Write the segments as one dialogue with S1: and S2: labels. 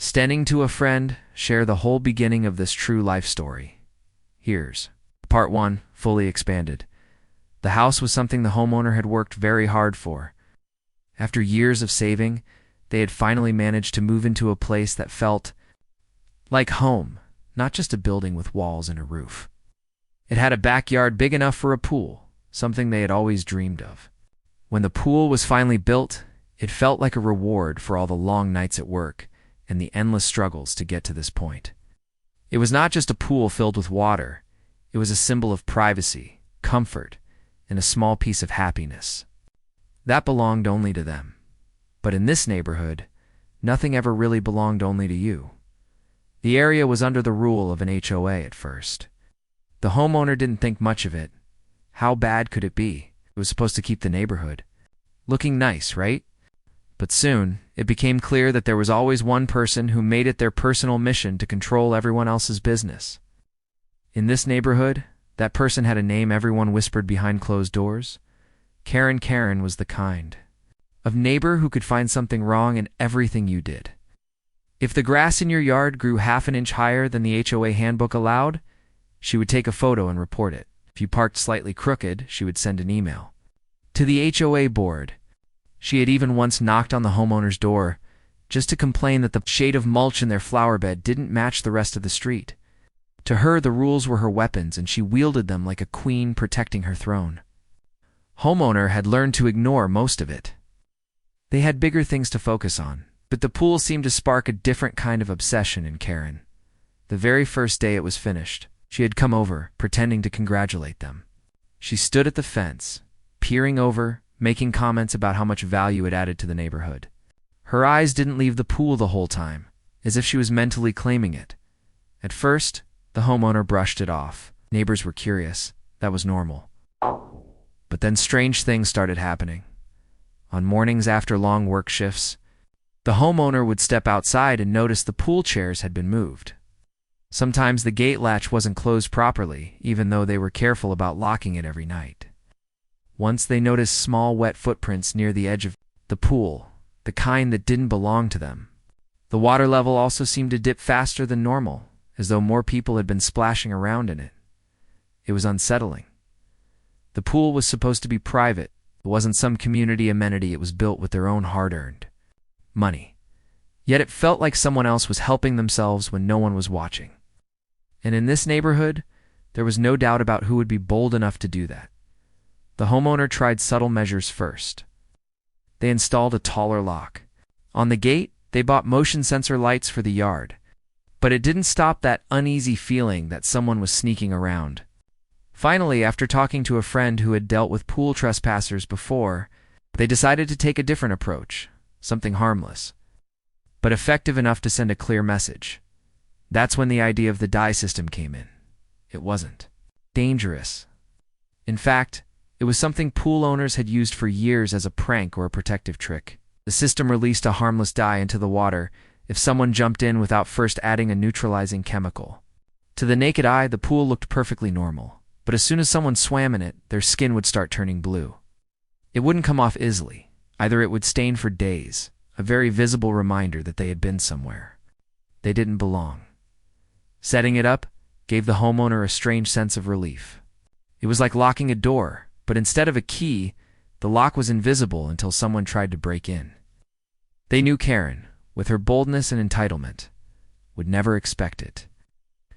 S1: Standing to a friend, share the whole beginning of this true life story. Here's Part 1, fully expanded. The house was something the homeowner had worked very hard for. After years of saving, they had finally managed to move into a place that felt like home, not just a building with walls and a roof. It had a backyard big enough for a pool, something they had always dreamed of. When the pool was finally built, it felt like a reward for all the long nights at work and the endless struggles to get to this point. It was not just a pool filled with water. It was a symbol of privacy, comfort, and a small piece of happiness. That belonged only to them. But in this neighborhood, nothing ever really belonged only to you. The area was under the rule of an HOA at first. The homeowner didn't think much of it. How bad could it be? It was supposed to keep the neighborhood looking nice, right? But soon, it became clear that there was always one person who made it their personal mission to control everyone else's business. In this neighborhood, that person had a name everyone whispered behind closed doors. Karen. Karen was the kind of neighbor who could find something wrong in everything you did. If the grass in your yard grew half an inch higher than the HOA handbook allowed, she would take a photo and report it. If you parked slightly crooked, she would send an email to the HOA board. She had even once knocked on the homeowner's door just to complain that the shade of mulch in their flower bed didn't match the rest of the street. To her, the rules were her weapons, and she wielded them like a queen protecting her throne. Homeowner had learned to ignore most of it. They had bigger things to focus on, but the pool seemed to spark a different kind of obsession in Karen. The very first day it was finished, she had come over, pretending to congratulate them. She stood at the fence, peering over, making comments about how much value it added to the neighborhood. Her eyes didn't leave the pool the whole time, as if she was mentally claiming it. At first, the homeowner brushed it off. Neighbors were curious. That was normal. But then strange things started happening. On mornings after long work shifts, the homeowner would step outside and notice the pool chairs had been moved. Sometimes the gate latch wasn't closed properly, even though they were careful about locking it every night. Once they noticed small wet footprints near the edge of the pool, the kind that didn't belong to them. The water level also seemed to dip faster than normal, as though more people had been splashing around in it. It was unsettling. The pool was supposed to be private. It wasn't some community amenity. It was built with their own hard-earned money. Yet it felt like someone else was helping themselves when no one was watching. And in this neighborhood, there was no doubt about who would be bold enough to do that. The homeowner tried subtle measures first. They installed a taller lock. On the gate, they bought motion sensor lights for the yard. But it didn't stop that uneasy feeling that someone was sneaking around. Finally, after talking to a friend who had dealt with pool trespassers before, they decided to take a different approach, something harmless, but effective enough to send a clear message. That's when the idea of the dye system came in. It wasn't dangerous. In fact, it was something pool owners had used for years as a prank or a protective trick. The system released a harmless dye into the water if someone jumped in without first adding a neutralizing chemical. To the naked eye, the pool looked perfectly normal, but as soon as someone swam in it, their skin would start turning blue. It wouldn't come off easily. Either it would stain for days, a very visible reminder that they had been somewhere. They didn't belong. Setting it up gave the homeowner a strange sense of relief. It was like locking a door, but instead of a key, the lock was invisible until someone tried to break in. They knew Karen, with her boldness and entitlement, would never expect it.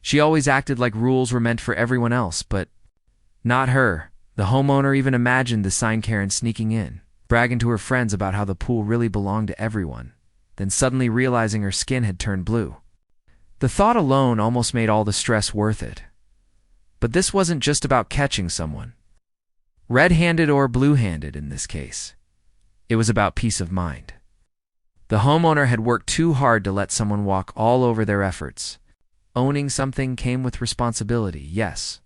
S1: She always acted like rules were meant for everyone else, but not her. The homeowner even imagined the sign Karen sneaking in, bragging to her friends about how the pool really belonged to everyone, then suddenly realizing her skin had turned blue. The thought alone almost made all the stress worth it. But this wasn't just about catching someone, red-handed or blue-handed in this case. It was about peace of mind. The homeowner had worked too hard to let someone walk all over their efforts. Owning something came with responsibility, yes,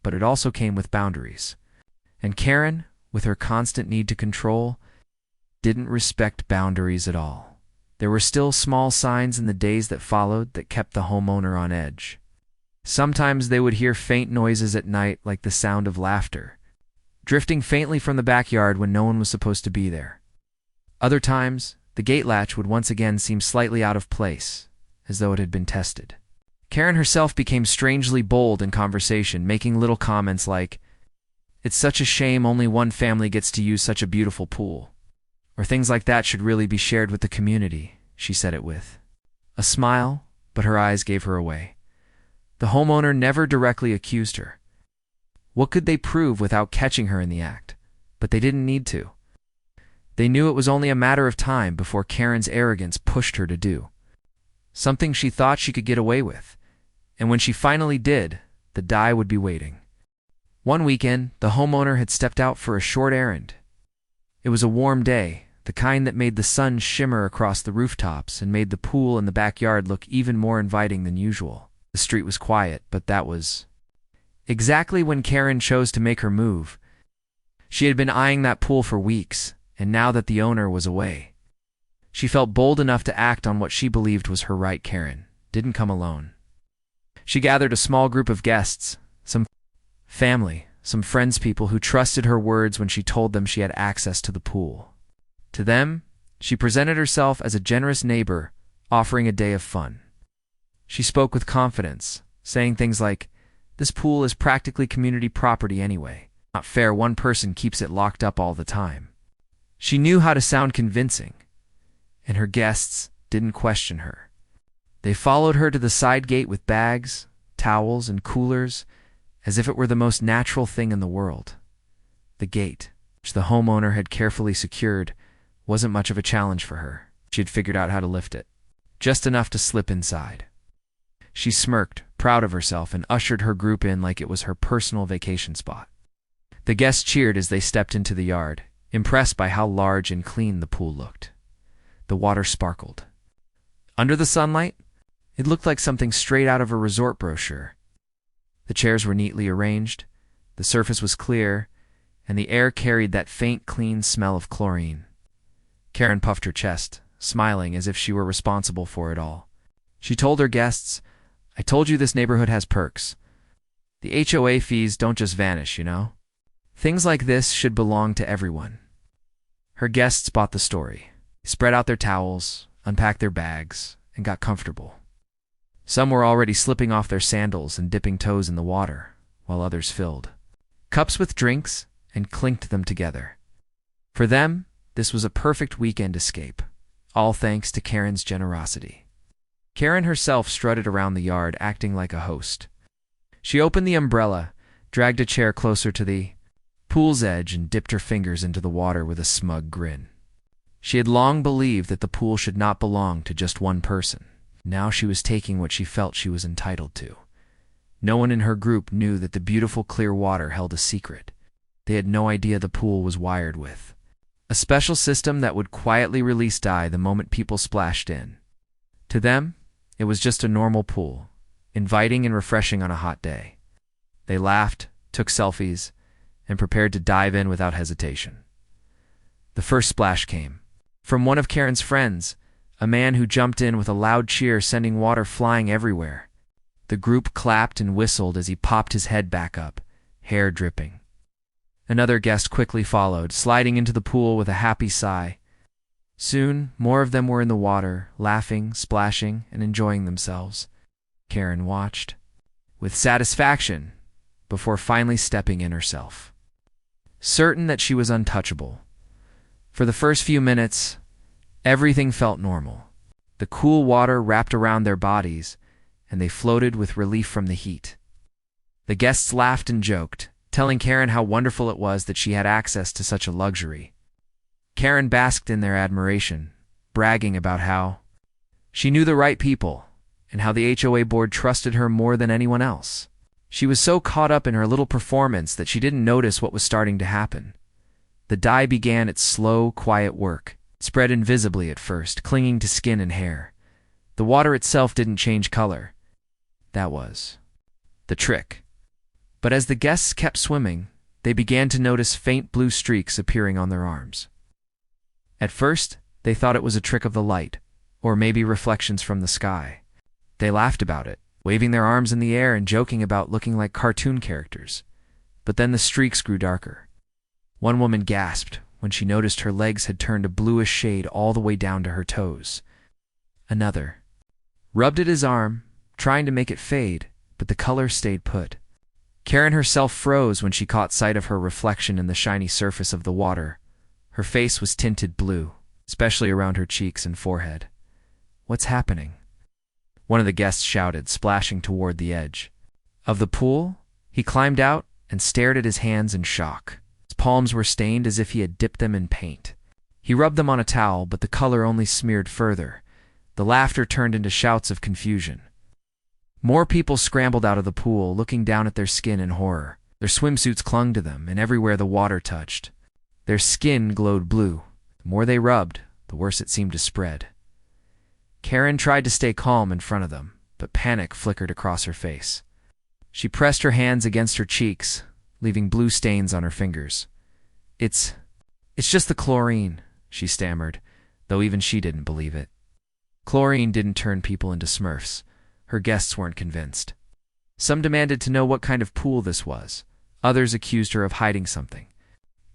S1: but it also came with boundaries. And Karen, with her constant need to control, didn't respect boundaries at all. There were still small signs in the days that followed that kept the homeowner on edge. Sometimes they would hear faint noises at night, like the sound of laughter, drifting faintly from the backyard when no one was supposed to be there. Other times, the gate latch would once again seem slightly out of place, as though it had been tested. Karen herself became strangely bold in conversation, making little comments like, "It's such a shame only one family gets to use such a beautiful pool," or "Things like that should really be shared with the community," she said it with a smile, but her eyes gave her away. The homeowner never directly accused her. What could they prove without catching her in the act? But they didn't need to. They knew it was only a matter of time before Karen's arrogance pushed her to do something she thought she could get away with. And when she finally did, the die would be waiting. One weekend, the homeowner had stepped out for a short errand. It was a warm day, the kind that made the sun shimmer across the rooftops and made the pool in the backyard look even more inviting than usual. The street was quiet, but that was exactly when Karen chose to make her move. She had been eyeing that pool for weeks, and now that the owner was away, she felt bold enough to act on what she believed was her right. Karen didn't come alone. She gathered a small group of guests, some family, some friends, people who trusted her words when she told them she had access to the pool. To them, she presented herself as a generous neighbor, offering a day of fun. She spoke with confidence, saying things like, "This pool is practically community property anyway. Not fair one person keeps it locked up all the time." She knew how to sound convincing, and her guests didn't question her. They followed her to the side gate with bags, towels, and coolers, as if it were the most natural thing in the world. The gate, which the homeowner had carefully secured, wasn't much of a challenge for her. She had figured out how to lift it, just enough to slip inside. She smirked, proud of herself, and ushered her group in like it was her personal vacation spot. The guests cheered as they stepped into the yard, impressed by how large and clean the pool looked. The water sparkled. Under the sunlight, it looked like something straight out of a resort brochure. The chairs were neatly arranged, the surface was clear, and the air carried that faint, clean smell of chlorine. Karen puffed her chest, smiling as if she were responsible for it all. She told her guests, "I told you this neighborhood has perks. The HOA fees don't just vanish, you know? Things like this should belong to everyone." Her guests bought the story, spread out their towels, unpacked their bags, and got comfortable. Some were already slipping off their sandals and dipping toes in the water, while others filled cups with drinks and clinked them together. For them, this was a perfect weekend escape, all thanks to Karen's generosity. Karen herself strutted around the yard, acting like a host. She opened the umbrella, dragged a chair closer to the pool's edge, and dipped her fingers into the water with a smug grin. She had long believed that the pool should not belong to just one person. Now she was taking what she felt she was entitled to. No one in her group knew that the beautiful clear water held a secret. They had no idea the pool was wired with a special system that would quietly release dye the moment people splashed in. To them, it was just a normal pool, inviting and refreshing on a hot day. They laughed, took selfies, and prepared to dive in without hesitation. The first splash came from one of Karen's friends, a man who jumped in with a loud cheer, sending water flying everywhere. The group clapped and whistled as he popped his head back up, hair dripping. Another guest quickly followed, sliding into the pool with a happy sigh. Soon, more of them were in the water, laughing, splashing, and enjoying themselves. Karen watched with satisfaction before finally stepping in herself, certain that she was untouchable. For the first few minutes, everything felt normal. The cool water wrapped around their bodies, and they floated with relief from the heat. The guests laughed and joked, telling Karen how wonderful it was that she had access to such a luxury. Karen basked in their admiration, bragging about how she knew the right people and how the HOA board trusted her more than anyone else. She was so caught up in her little performance that she didn't notice what was starting to happen. The dye began its slow, quiet work. It spread invisibly at first, clinging to skin and hair. The water itself didn't change color. That was the trick. But as the guests kept swimming, they began to notice faint blue streaks appearing on their arms. At first, they thought it was a trick of the light, or maybe reflections from the sky. They laughed about it, waving their arms in the air and joking about looking like cartoon characters. But then the streaks grew darker. One woman gasped when she noticed her legs had turned a bluish shade all the way down to her toes. Another rubbed at his arm, trying to make it fade, but the color stayed put. Karen herself froze when she caught sight of her reflection in the shiny surface of the water. Her face was tinted blue, especially around her cheeks and forehead. "What's happening?" one of the guests shouted, splashing toward the edge of the pool. He climbed out and stared at his hands in shock. His palms were stained as if he had dipped them in paint. He rubbed them on a towel, but the color only smeared further. The laughter turned into shouts of confusion. More people scrambled out of the pool, looking down at their skin in horror. Their swimsuits clung to them, and everywhere the water touched, their skin glowed blue. The more they rubbed, the worse it seemed to spread. Karen tried to stay calm in front of them, but panic flickered across her face. She pressed her hands against her cheeks, leaving blue stains on her fingers. It's just the chlorine," she stammered, though even she didn't believe it. Chlorine didn't turn people into Smurfs. Her guests weren't convinced. Some demanded to know what kind of pool this was. Others accused her of hiding something.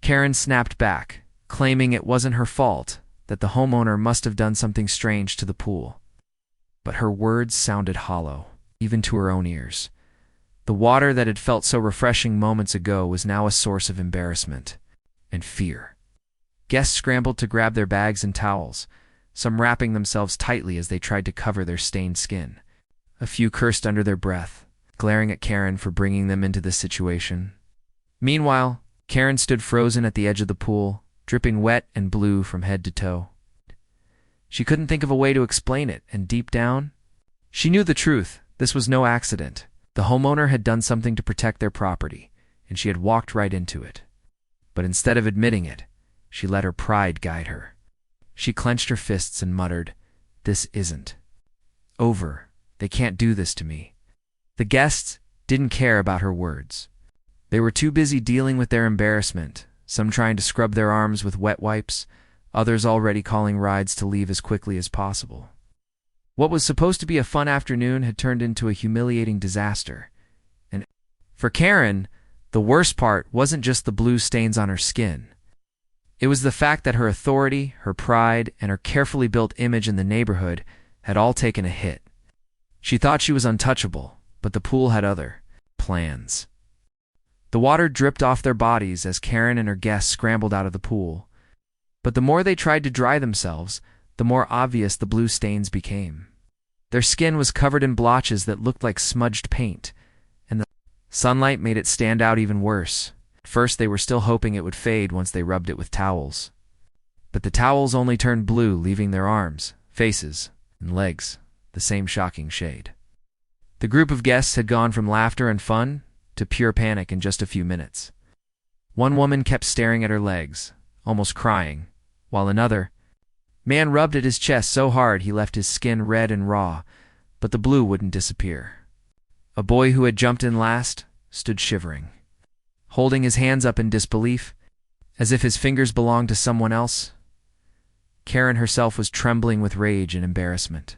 S1: Karen snapped back, claiming it wasn't her fault, that the homeowner must have done something strange to the pool. But her words sounded hollow, even to her own ears. The water that had felt so refreshing moments ago was now a source of embarrassment and fear. Guests scrambled to grab their bags and towels, some wrapping themselves tightly as they tried to cover their stained skin. A few cursed under their breath, glaring at Karen for bringing them into this situation. Meanwhile, Karen stood frozen at the edge of the pool, dripping wet and blue from head to toe. She couldn't think of a way to explain it, and deep down, she knew the truth. This was no accident. The homeowner had done something to protect their property, and she had walked right into it. But instead of admitting it, she let her pride guide her. She clenched her fists and muttered, "This isn't over. They can't do this to me." The guests didn't care about her words. They were too busy dealing with their embarrassment, some trying to scrub their arms with wet wipes, others already calling rides to leave as quickly as possible. What was supposed to be a fun afternoon had turned into a humiliating disaster. And for Karen, the worst part wasn't just the blue stains on her skin. It was the fact that her authority, her pride, and her carefully built image in the neighborhood had all taken a hit. She thought she was untouchable, but the pool had other plans. The water dripped off their bodies as Karen and her guests scrambled out of the pool. But the more they tried to dry themselves, the more obvious the blue stains became. Their skin was covered in blotches that looked like smudged paint, and the sunlight made it stand out even worse. At first they were still hoping it would fade once they rubbed it with towels. But the towels only turned blue, leaving their arms, faces, and legs the same shocking shade. The group of guests had gone from laughter and fun to pure panic in just a few minutes. One woman kept staring at her legs, almost crying, while another man rubbed at his chest so hard he left his skin red and raw, but the blue wouldn't disappear. A boy who had jumped in last stood shivering, holding his hands up in disbelief, as if his fingers belonged to someone else. Karen herself was trembling with rage and embarrassment.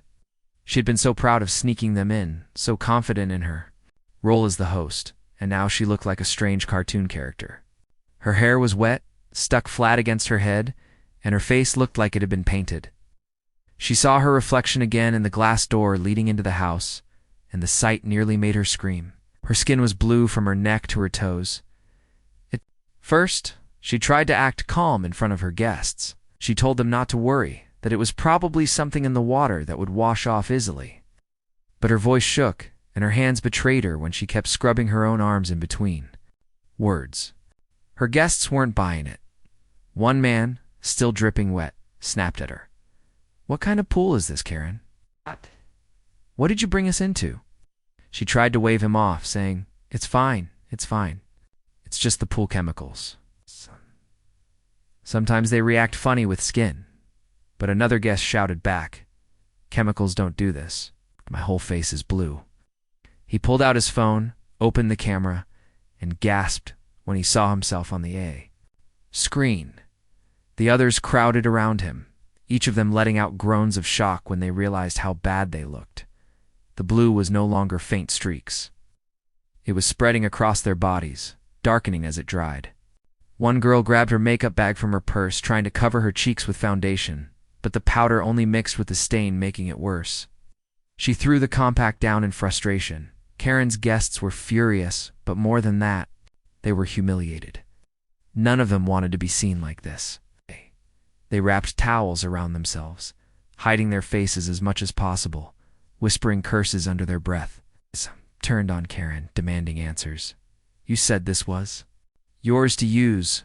S1: She had been so proud of sneaking them in, so confident in her role as the host, and now she looked like a strange cartoon character. Her hair was wet, stuck flat against her head, and her face looked like it had been painted. She saw her reflection again in the glass door leading into the house, and the sight nearly made her scream. Her skin was blue from her neck to her toes. At first, she tried to act calm in front of her guests. She told them not to worry, that it was probably something in the water that would wash off easily. But her voice shook, and her hands betrayed her when she kept scrubbing her own arms in between. Words. Her guests weren't buying it. One man, still dripping wet, snapped at her. "What kind of pool is this, Karen? What did you bring us into?" She tried to wave him off, saying, it's fine. It's just the pool chemicals. Sometimes they react funny with skin." But another guest shouted back, "Chemicals don't do this. My whole face is blue." He pulled out his phone, opened the camera, and gasped when he saw himself on the A screen. The others crowded around him, each of them letting out groans of shock when they realized how bad they looked. The blue was no longer faint streaks. It was spreading across their bodies, darkening as it dried. One girl grabbed her makeup bag from her purse, trying to cover her cheeks with foundation, but the powder only mixed with the stain, making it worse. She threw the compact down in frustration. Karen's guests were furious, but more than that, they were humiliated. None of them wanted to be seen like this. They wrapped towels around themselves, hiding their faces as much as possible, whispering curses under their breath. Turned on Karen, demanding answers. "You said this was yours to use,"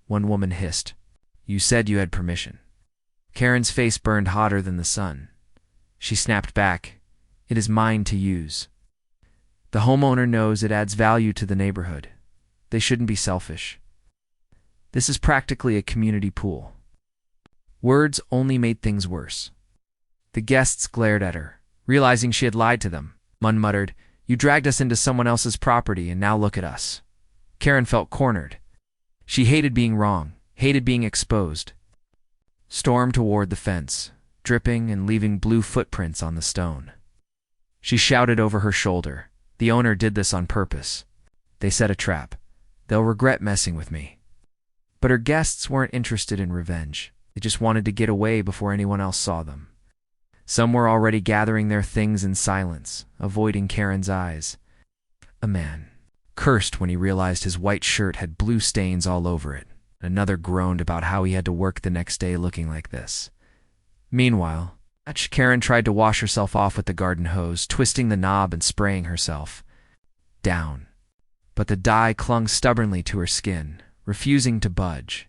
S1: one woman hissed. "You said you had permission." Karen's face burned hotter than the sun. She snapped back, "It is mine to use. The homeowner knows it adds value to the neighborhood. They shouldn't be selfish. This is practically a community pool." Words only made things worse. The guests glared at her, realizing she had lied to them. Munn muttered, "You dragged us into someone else's property, and now look at us." Karen felt cornered. She hated being wrong, hated being exposed. Stormed toward the fence, dripping and leaving blue footprints on the stone. She shouted over her shoulder, "The owner did this on purpose. They set a trap. They'll regret messing with me." But her guests weren't interested in revenge. They just wanted to get away before anyone else saw them. Some were already gathering their things in silence, avoiding Karen's eyes. A man cursed when he realized his white shirt had blue stains all over it. Another groaned about how he had to work the next day looking like this. Meanwhile, Karen tried to wash herself off with the garden hose, twisting the knob and spraying herself down. But the dye clung stubbornly to her skin, refusing to budge.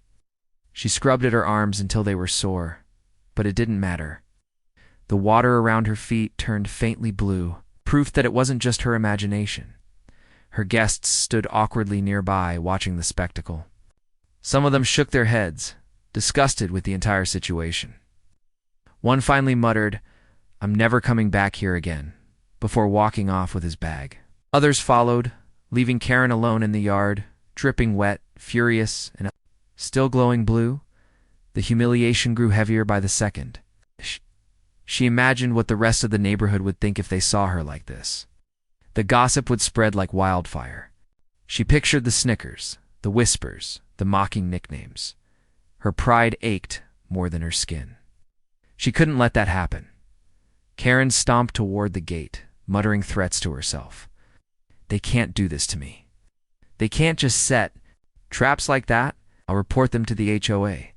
S1: She scrubbed at her arms until they were sore, but it didn't matter. The water around her feet turned faintly blue, proof that it wasn't just her imagination. Her guests stood awkwardly nearby, watching the spectacle. Some of them shook their heads, disgusted with the entire situation. One finally muttered, "I'm never coming back here again," before walking off with his bag. Others followed, leaving Karen alone in the yard, dripping wet, furious, and still glowing blue. The humiliation grew heavier by the second. She imagined what the rest of the neighborhood would think if they saw her like this. The gossip would spread like wildfire. She pictured the snickers, the whispers, the mocking nicknames. Her pride ached more than her skin. She couldn't let that happen. Karen stomped toward the gate, muttering threats to herself. "They can't do this to me. They can't just set traps like that. I'll report them to the HOA.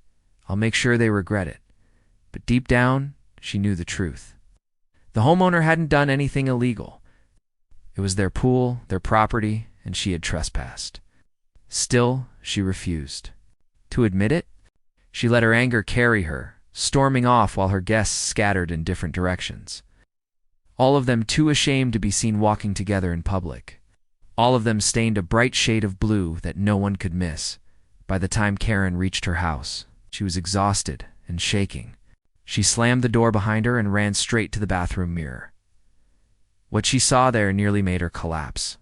S1: I'll make sure they regret it." But deep down, she knew the truth. The homeowner hadn't done anything illegal. It was their pool, their property, and she had trespassed. Still, she refused to admit it. She let her anger carry her, storming off while her guests scattered in different directions. All of them too ashamed to be seen walking together in public. All of them stained a bright shade of blue that no one could miss. By the time Karen reached her house, she was exhausted and shaking. She slammed the door behind her and ran straight to the bathroom mirror. What she saw there nearly made her collapse.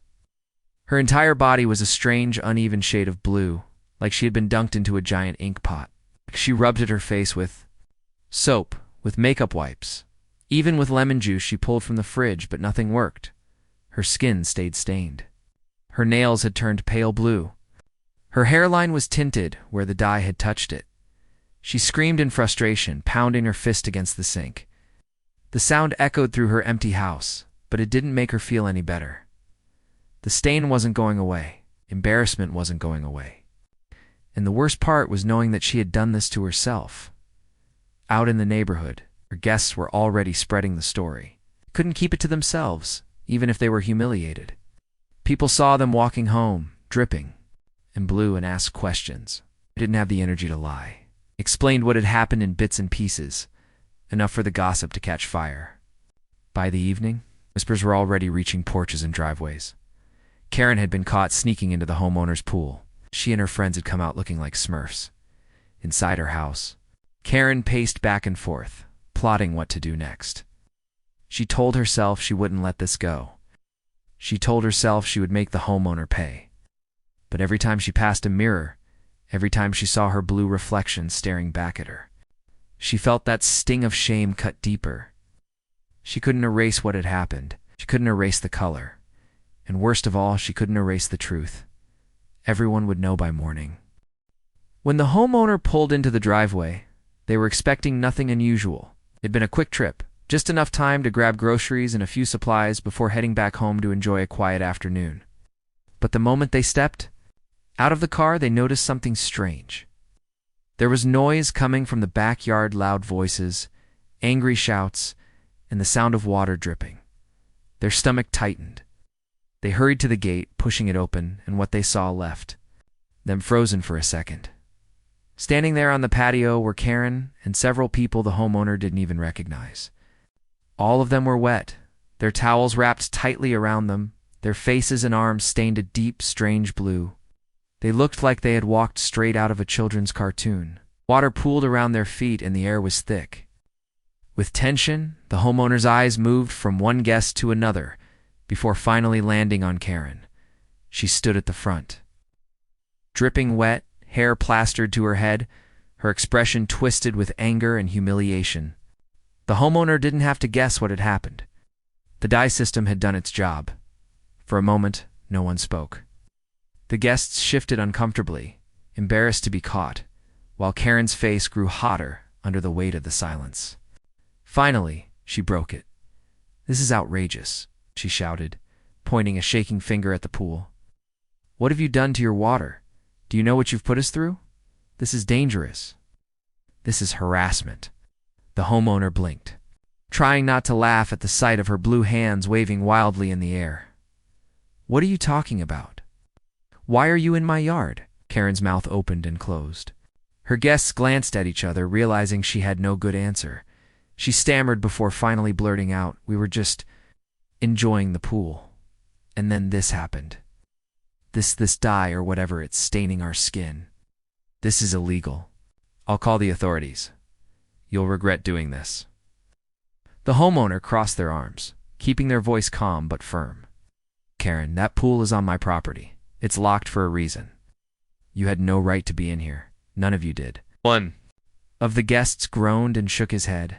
S1: Her entire body was a strange, uneven shade of blue, like she had been dunked into a giant ink pot. She rubbed at her face with soap, with makeup wipes. Even with lemon juice she pulled from the fridge, but nothing worked. Her skin stayed stained. Her nails had turned pale blue. Her hairline was tinted where the dye had touched it. She screamed in frustration, pounding her fist against the sink. The sound echoed through her empty house, but it didn't make her feel any better. The stain wasn't going away. Embarrassment wasn't going away. And the worst part was knowing that she had done this to herself. Out in the neighborhood, her guests were already spreading the story. Couldn't keep it to themselves, even if they were humiliated. People saw them walking home, dripping and blue, and asked questions. They didn't have the energy to lie. Explained what had happened in bits and pieces, enough for the gossip to catch fire. By the evening, whispers were already reaching porches and driveways. Karen had been caught sneaking into the homeowner's pool. She and her friends had come out looking like Smurfs. Inside her house, Karen paced back and forth, plotting what to do next. She told herself she wouldn't let this go. She told herself she would make the homeowner pay. But every time she passed a mirror, every time she saw her blue reflection staring back at her, she felt that sting of shame cut deeper. She couldn't erase what had happened. She couldn't erase the color. And worst of all, she couldn't erase the truth. Everyone would know by morning. When the homeowner pulled into the driveway, they were expecting nothing unusual. It'd been a quick trip, Just enough time to grab groceries and a few supplies before heading back home to enjoy a quiet afternoon. But the moment they stepped out of the car, they noticed something strange. There was noise coming from the backyard, loud voices, angry shouts, and the sound of water dripping. Their stomach tightened. They hurried to the gate, pushing it open, and what they saw left them frozen for a second. Standing there on the patio were Karen and several people the homeowner didn't even recognize. All of them were wet, their towels wrapped tightly around them, their faces and arms stained a deep, strange blue. They looked like they had walked straight out of a children's cartoon. Water pooled around their feet and the air was thick. With tension, the homeowner's eyes moved from one guest to another before finally landing on Karen. She stood at the front. Dripping wet, hair plastered to her head, her expression twisted with anger and humiliation. The homeowner didn't have to guess what had happened. The dye system had done its job. For a moment, no one spoke. The guests shifted uncomfortably, embarrassed to be caught, while Karen's face grew hotter under the weight of the silence. Finally, she broke it. "This is outrageous," she shouted, pointing a shaking finger at the pool. "What have you done to your water? Do you know what you've put us through? This is dangerous. This is harassment." The homeowner blinked, trying not to laugh at the sight of her blue hands waving wildly in the air. "What are you talking about? Why are you in my yard?" Karen's mouth opened and closed. Her guests glanced at each other, realizing she had no good answer. She stammered before finally blurting out, "We were just enjoying the pool. And then this happened. This dye or whatever, it's staining our skin. This is illegal. I'll call the authorities. You'll regret doing this." The homeowner crossed their arms, keeping their voice calm but firm. "Karen, that pool is on my property. It's locked for a reason. You had no right to be in here. None of you did." One of the guests groaned and shook his head.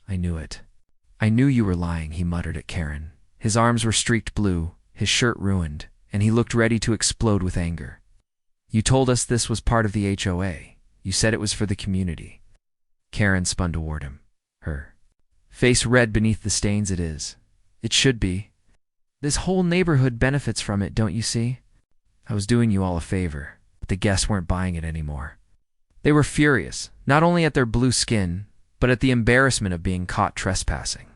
S1: "I knew it. I knew you were lying," he muttered at Karen. His arms were streaked blue, his shirt ruined, and he looked ready to explode with anger. "You told us this was part of the HOA. You said it was for the community." Karen spun toward him, her face red beneath the stains. "It is. It should be. This whole neighborhood benefits from it, don't you see? I was doing you all a favor, but the guests weren't buying it anymore." They were furious, not only at their blue skin, but at the embarrassment of being caught trespassing.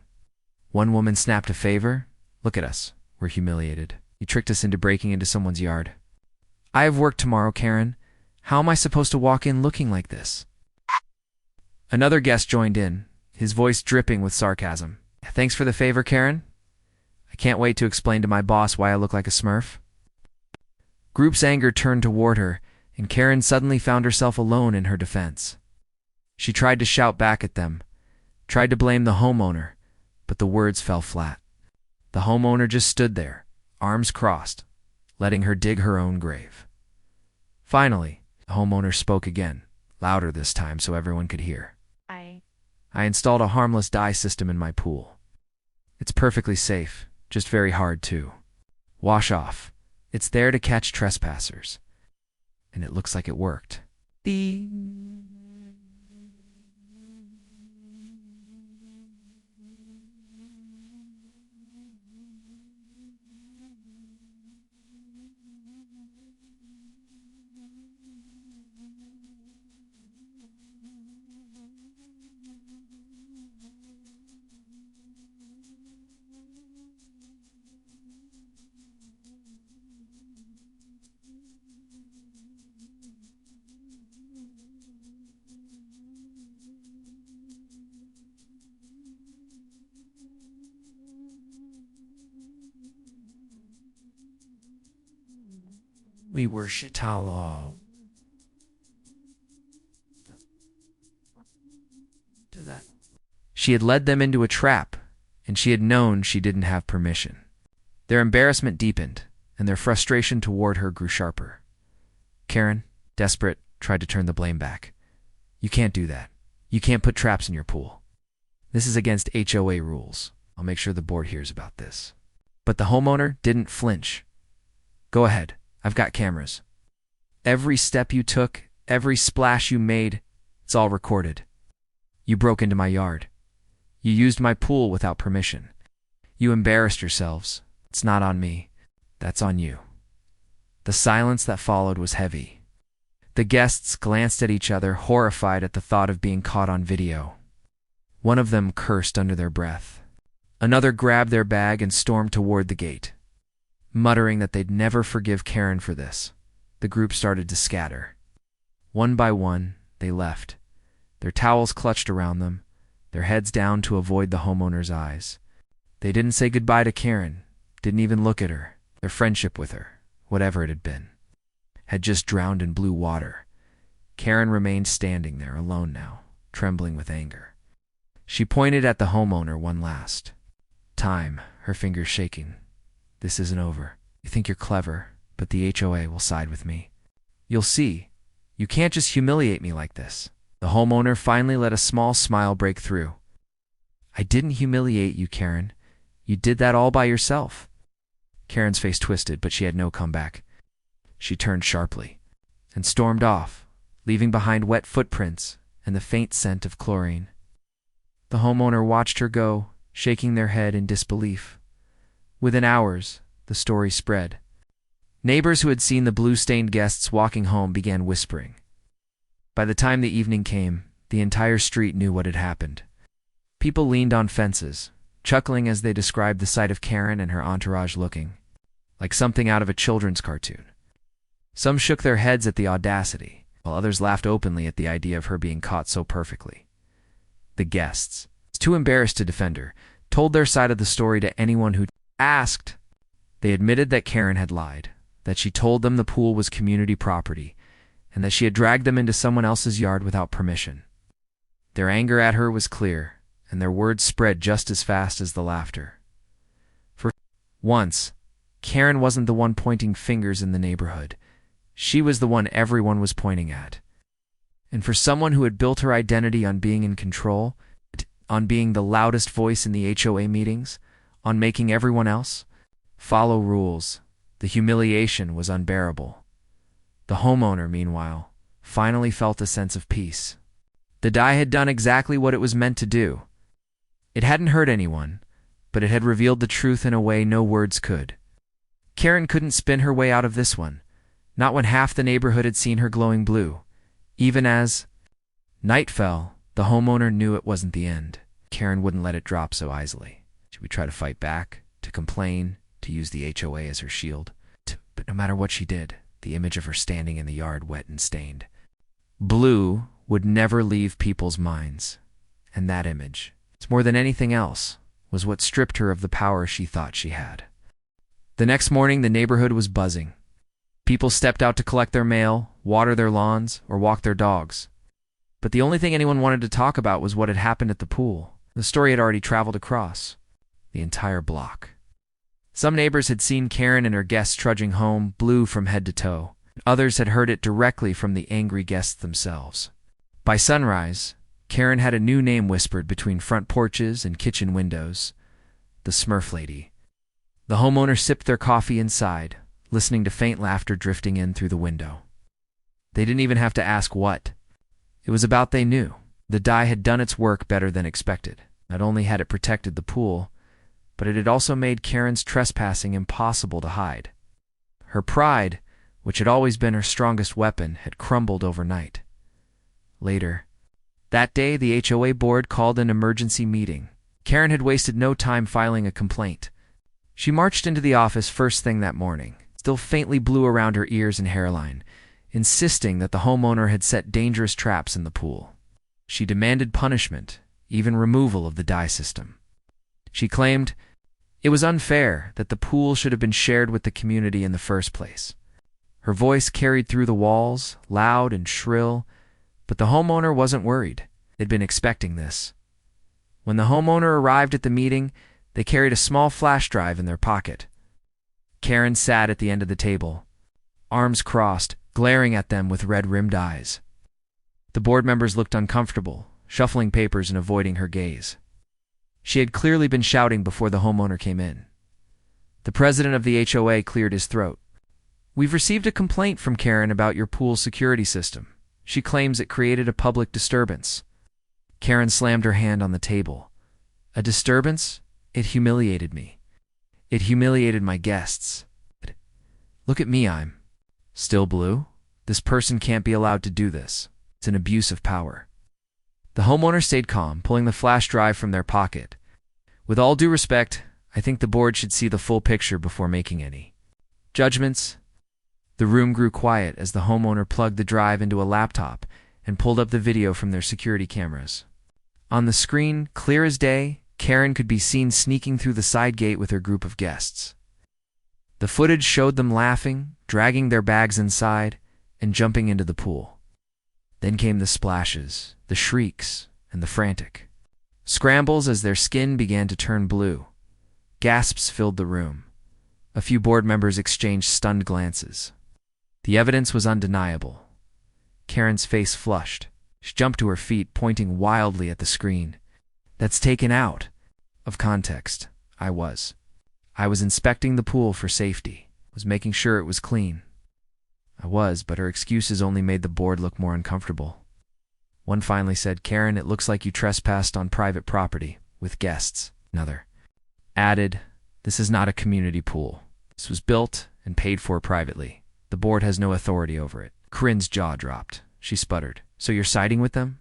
S1: One woman snapped a favor. "Look at us. We're humiliated. You tricked us into breaking into someone's yard. I have work tomorrow, Karen. How am I supposed to walk in looking like this?" Another guest joined in, his voice dripping with sarcasm. "Thanks for the favor, Karen. I can't wait to explain to my boss why I look like a Smurf." Group's anger turned toward her, and Karen suddenly found herself alone in her defense. She tried to shout back at them, tried to blame the homeowner, but the words fell flat. The homeowner just stood there, arms crossed, letting her dig her own grave. Finally, the homeowner spoke again, louder this time so everyone could hear. I installed a harmless dye system in my pool. It's perfectly safe, just very hard too. Wash off. It's there to catch trespassers. And it looks like it worked." "We worship Allah." She had led them into a trap, and she had known she didn't have permission. Their embarrassment deepened, and their frustration toward her grew sharper. Karen, desperate, tried to turn the blame back. "You can't do that. You can't put traps in your pool. This is against HOA rules. I'll make sure the board hears about this." But the homeowner didn't flinch. "Go ahead. I've got cameras. Every step you took, every splash you made, it's all recorded. You broke into my yard. You used my pool without permission. You embarrassed yourselves. It's not on me. That's on you." The silence that followed was heavy. The guests glanced at each other, horrified at the thought of being caught on video. One of them cursed under their breath. Another grabbed their bag and stormed toward the gate. Muttering that they'd never forgive Karen for this, the group started to scatter. One by one, they left, their towels clutched around them, their heads down to avoid the homeowner's eyes. They didn't say goodbye to Karen, didn't even look at her. Their friendship with her, whatever it had been, had just drowned in blue water. Karen remained standing there alone now, trembling with anger. She pointed at the homeowner one last time, her fingers shaking. "This isn't over. You think you're clever, but the HOA will side with me. You'll see. You can't just humiliate me like this." The homeowner finally let a small smile break through. "I didn't humiliate you, Karen. You did that all by yourself." Karen's face twisted, but she had no comeback. She turned sharply and stormed off, leaving behind wet footprints and the faint scent of chlorine. The homeowner watched her go, shaking their head in disbelief. Within hours, the story spread. Neighbors who had seen the blue-stained guests walking home began whispering. By the time the evening came, the entire street knew what had happened. People leaned on fences, chuckling as they described the sight of Karen and her entourage looking like something out of a children's cartoon. Some shook their heads at the audacity, while others laughed openly at the idea of her being caught so perfectly. The guests, too embarrassed to defend her, told their side of the story to anyone who asked. They admitted that Karen had lied, that she told them the pool was community property, and that she had dragged them into someone else's yard without permission. Their anger at her was clear, and their words spread just as fast as the laughter. For once, Karen wasn't the one pointing fingers in the neighborhood. She was the one everyone was pointing at. And for someone who had built her identity on being in control, on being the loudest voice in the HOA meetings, on making everyone else follow rules, the humiliation was unbearable. The homeowner, meanwhile, finally felt a sense of peace. The die had done exactly what it was meant to do. It hadn't hurt anyone, but it had revealed the truth in a way no words could. Karen couldn't spin her way out of this one, not when half the neighborhood had seen her glowing blue. Even as night fell, the homeowner knew it wasn't the end. Karen wouldn't let it drop so easily. She would try to fight back, to complain, to use the HOA as her shield. But no matter what she did, the image of her standing in the yard wet and stained. Blue would never leave people's minds, and that image, more than anything else, was what stripped her of the power she thought she had. The next morning, the neighborhood was buzzing. People stepped out to collect their mail, water their lawns, or walk their dogs. But the only thing anyone wanted to talk about was what had happened at the pool. The story had already traveled across the entire block. Some neighbors had seen Karen and her guests trudging home, blue from head to toe. Others had heard it directly from the angry guests themselves. By sunrise, Karen had a new name whispered between front porches and kitchen windows: the Smurf Lady. The homeowner sipped their coffee inside, listening to faint laughter drifting in through the window. They didn't even have to ask what. It was about they knew. The die had done its work better than expected. Not only had it protected the pool, but it had also made Karen's trespassing impossible to hide. Her pride, which had always been her strongest weapon, had crumbled overnight. Later, that day, the HOA board called an emergency meeting. Karen had wasted no time filing a complaint. She marched into the office first thing that morning, still faintly blue around her ears and hairline, insisting that the homeowner had set dangerous traps in the pool. She demanded punishment, even removal of the die system. She claimed it was unfair that the pool should have been shared with the community in the first place. Her voice carried through the walls, loud and shrill, but the homeowner wasn't worried. They'd been expecting this. When the homeowner arrived at the meeting, they carried a small flash drive in their pocket. Karen sat at the end of the table, arms crossed, glaring at them with red-rimmed eyes. The board members looked uncomfortable, shuffling papers and avoiding her gaze. She had clearly been shouting before the homeowner came in. The president of the HOA cleared his throat. "We've received a complaint from Karen about your pool security system. She claims it created a public disturbance." Karen slammed her hand on the table. A disturbance? It humiliated me. It humiliated my guests. Look at me, I'm still blue? This person can't be allowed to do this. It's an abuse of power. The homeowner stayed calm, pulling the flash drive from their pocket. With all due respect, I think the board should see the full picture before making any judgments. The room grew quiet as the homeowner plugged the drive into a laptop and pulled up the video from their security cameras. On the screen, clear as day, Karen could be seen sneaking through the side gate with her group of guests. The footage showed them laughing, dragging their bags inside, and jumping into the pool. Then came the splashes, the shrieks, and the frantic scrambles as their skin began to turn blue. Gasps filled the room. A few board members exchanged stunned glances. The evidence was undeniable. Karen's face flushed. She jumped to her feet, pointing wildly at the screen. That's taken out of context. I was inspecting the pool for safety, was making sure it was clean. But her excuses only made the board look more uncomfortable. One finally said, Karen, it looks like you trespassed on private property with guests. Another added, this is not a community pool. This was built and paid for privately. The board has no authority over it. Corinne's jaw dropped. She sputtered, so you're siding with them?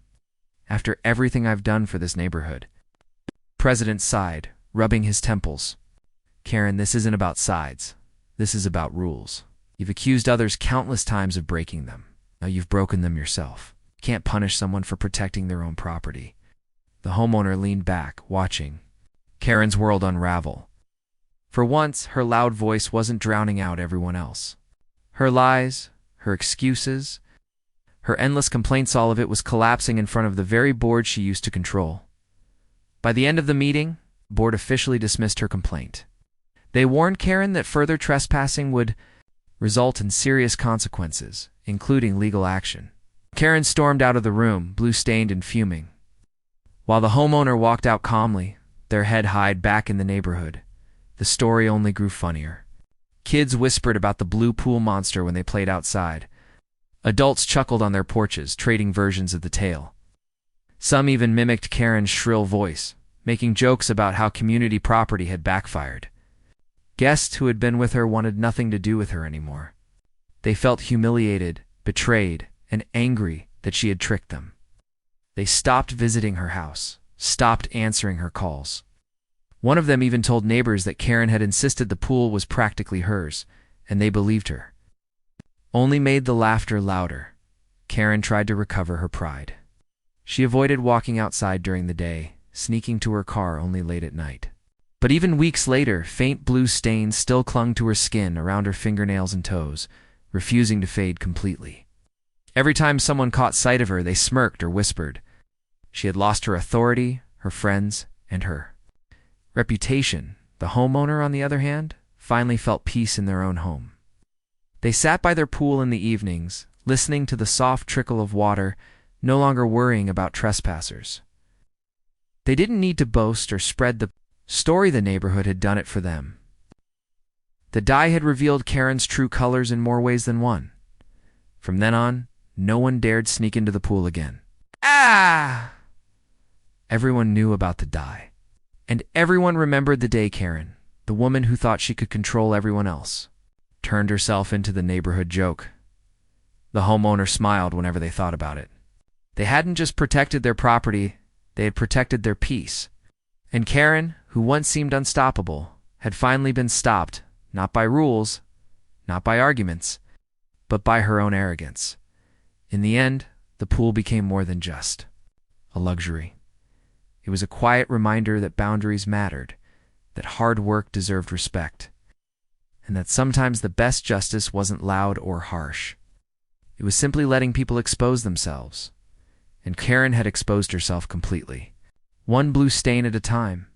S1: After everything I've done for this neighborhood. President sighed, rubbing his temples. Karen, this isn't about sides. This is about rules. You've accused others countless times of breaking them. Now you've broken them yourself. You can't punish someone for protecting their own property. The homeowner leaned back, watching Karen's world unravel. For once, her loud voice wasn't drowning out everyone else. Her lies, her excuses, her endless complaints, all of it was collapsing in front of the very board she used to control. By the end of the meeting, the board officially dismissed her complaint. They warned Karen that further trespassing would result in serious consequences, including legal action. Karen stormed out of the room, blue-stained and fuming, while the homeowner walked out calmly, their head high back in the neighborhood. The story only grew funnier. Kids whispered about the blue pool monster when they played outside. Adults chuckled on their porches, trading versions of the tale. Some even mimicked Karen's shrill voice, making jokes about how community property had backfired. Guests who had been with her wanted nothing to do with her anymore. They felt humiliated, betrayed, and angry that she had tricked them. They stopped visiting her house, stopped answering her calls. One of them even told neighbors that Karen had insisted the pool was practically hers, and they believed her. Only made the laughter louder. Karen tried to recover her pride. She avoided walking outside during the day, sneaking to her car only late at night. But even weeks later, faint blue stains still clung to her skin around her fingernails and toes, refusing to fade completely. Every time someone caught sight of her, they smirked or whispered. She had lost her authority, her friends, and her reputation. The homeowner, on the other hand, finally felt peace in their own home. They sat by their pool in the evenings, listening to the soft trickle of water, no longer worrying about trespassers. They didn't need to boast or spread the story. The neighborhood had done it for them. The dye had revealed Karen's true colors in more ways than one. From then on, no one dared sneak into the pool again. Ah! Everyone knew about the dye. And everyone remembered the day Karen, the woman who thought she could control everyone else, turned herself into the neighborhood joke. The homeowner smiled whenever they thought about it. They hadn't just protected their property, they had protected their peace. And Karen, who once seemed unstoppable, had finally been stopped, not by rules, not by arguments, but by her own arrogance. In the end, the pool became more than just a luxury. It was a quiet reminder that boundaries mattered, that hard work deserved respect, and that sometimes the best justice wasn't loud or harsh. It was simply letting people expose themselves. And Karen had exposed herself completely, one blue stain at a time.